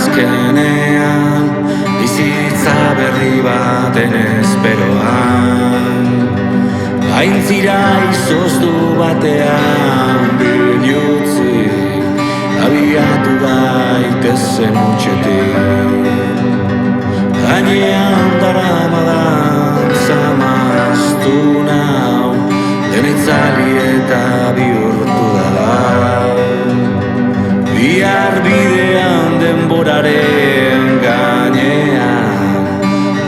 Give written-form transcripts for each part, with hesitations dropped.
azkenean bizitza berri baten esperoan aintzira izoztu batean bilutzik abiatu daitezen utxetik gainean daramadan zamaztu nau denetzali eta bihurtu da bihar bidean denboraren gainean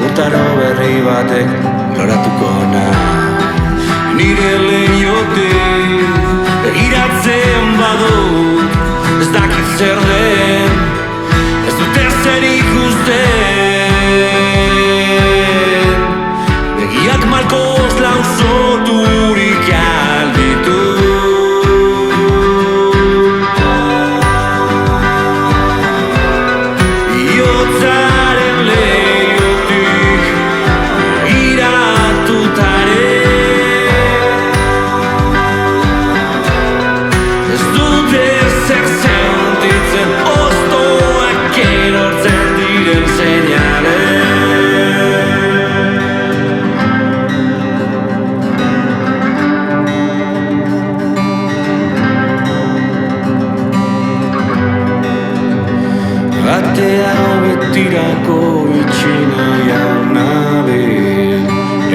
urtaro berri batek loratuko nahi nire lehiotik begiratzen badut ez dakit zer den ez dut ezer ikusten begiak malkoz lausoturik alditu biotzaren lehiotik iratutare ez dut ezer sentitzen oztoak erortzen diren seinale Atea betirako itxi nahian nabil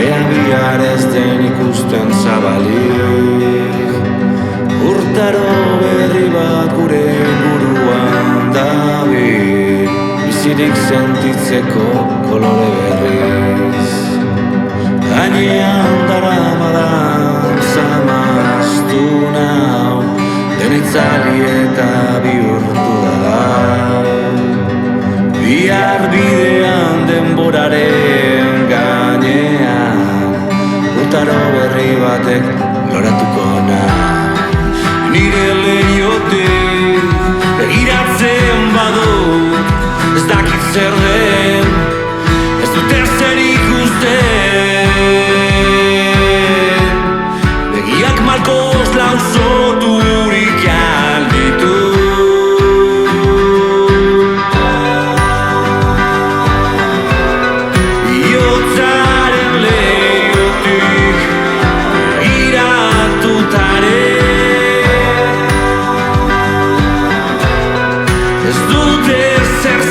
ea bihar ez den ikusten zabalik urtaro berri bat gure buruan dabil bizirik sentitzeko kolore berriz gainean daramadan zamaztu nau denetzali eta bihurtu da bihar bidean denboraren gainean urtaro berri batek loratuko nahi nire lehiotik begiratzen badut ez dakit zer den ez dut ezer ikusten begiak malkoz lausoturik alditu biotzaren lehiotik iratutare ez dut ezer